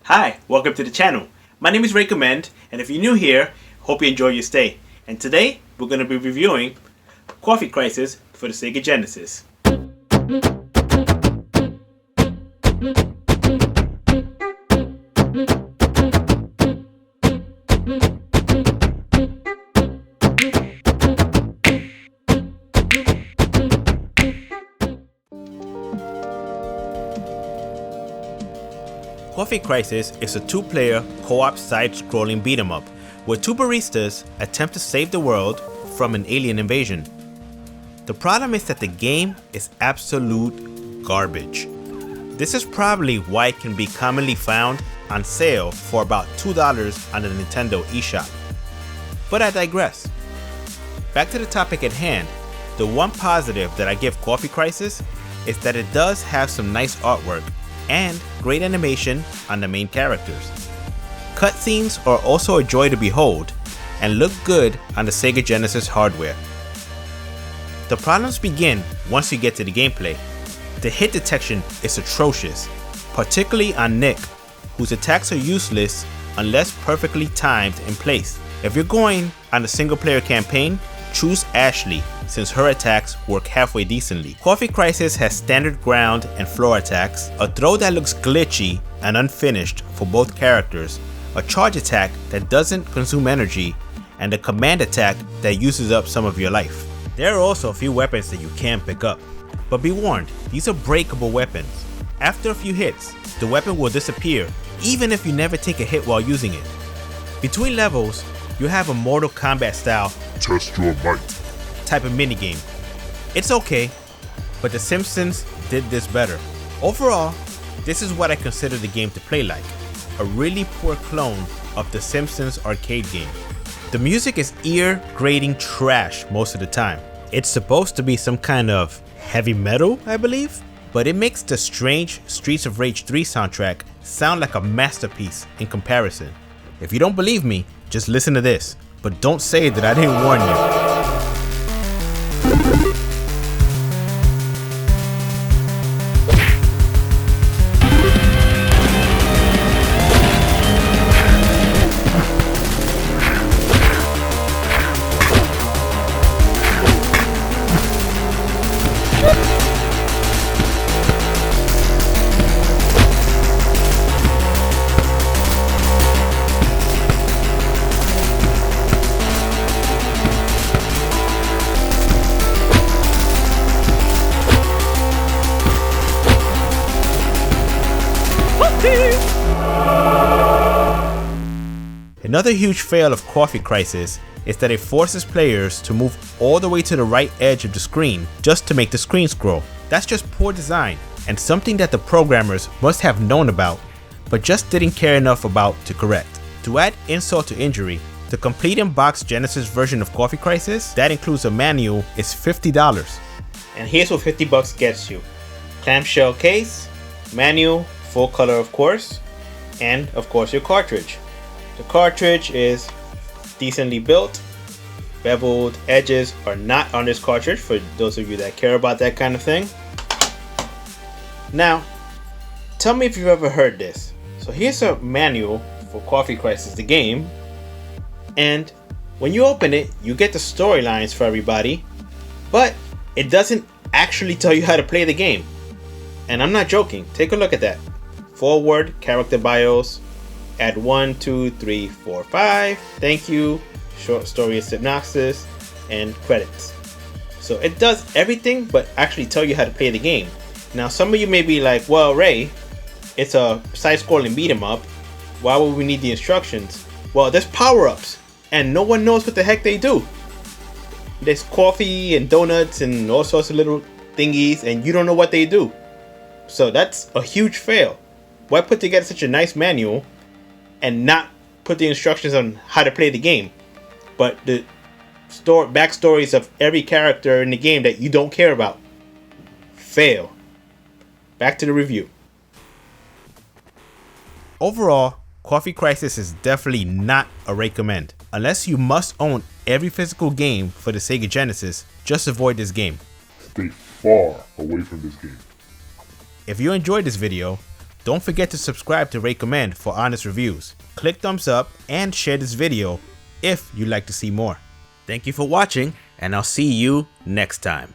Hi, welcome to the channel. My name is Recommend, and if you're new here, hope you enjoy your stay. And today, we're going to be reviewing Coffee Crisis for the Sega Genesis. Coffee Crisis is a two-player co-op side-scrolling beat-em-up where two baristas attempt to save the world from an alien invasion. The problem is that the game is absolute garbage. This is probably why it can be commonly found on sale for about $2 on the Nintendo eShop. But I digress. Back to the topic at hand, the one positive that I give Coffee Crisis is that it does have some nice artwork and great animation on the main characters. Cutscenes are also a joy to behold and look good on the Sega Genesis hardware. The problems begin once you get to the gameplay. The hit detection is atrocious, particularly on Nick, whose attacks are useless unless perfectly timed in place. If you're going on a single player campaign, choose Ashley since her attacks work halfway decently. Coffee Crisis has standard ground and floor attacks, a throw that looks glitchy and unfinished for both characters, a charge attack that doesn't consume energy, and a command attack that uses up some of your life. There are also a few weapons that you can pick up, but be warned, these are breakable weapons. After a few hits, the weapon will disappear even if you never take a hit while using it. Between levels, you have a Mortal Kombat style test your might type of minigame. It's okay, but The Simpsons did this better. Overall, this is what I consider the game to play like, a really poor clone of The Simpsons arcade game. The music is ear-grating trash most of the time. It's supposed to be some kind of heavy metal, I believe, but it makes the strange Streets of Rage 3 soundtrack sound like a masterpiece in comparison. If you don't believe me, just listen to this, but don't say that I didn't warn you. Another huge fail of Coffee Crisis is that it forces players to move all the way to the right edge of the screen just to make the screen scroll. That's just poor design and something that the programmers must have known about but just didn't care enough about to correct. To add insult to injury, the complete in-box Genesis version of Coffee Crisis that includes a manual is $50. And here's what $50 gets you. Clamshell case, manual, full color of course, and of course your cartridge. The cartridge is decently built. Beveled edges are not on this cartridge for those of you that care about that kind of thing. Now, tell me if you've ever heard this. So here's a manual for Coffee Crisis, the game. And when you open it, you get the storylines for everybody, but it doesn't actually tell you how to play the game. And I'm not joking. Take a look at that. Forward, character bios, add 1, 2, 3, 4, 5, thank you, short story synopsis, and credits. So it does everything but actually tell you how to play the game. Now some of you may be like, well Ray, it's a side-scrolling beat 'em up, why would we need the instructions? Well, there's power-ups and no one knows what the heck they do. There's coffee and donuts and all sorts of little thingies and you don't know what they do. So that's a huge fail. Why put together such a nice manual and not put the instructions on how to play the game, but the backstories of every character in the game that you don't care about? Fail. Back to the review. Overall, Coffee Crisis is definitely not a recommend. Unless you must own every physical game for the Sega Genesis, just avoid this game. Stay far away from this game. If you enjoyed this video, Don't forget to subscribe to Recommend for honest reviews. Click thumbs up and share this video if you'd like to see more. Thank you for watching, and I'll see you next time.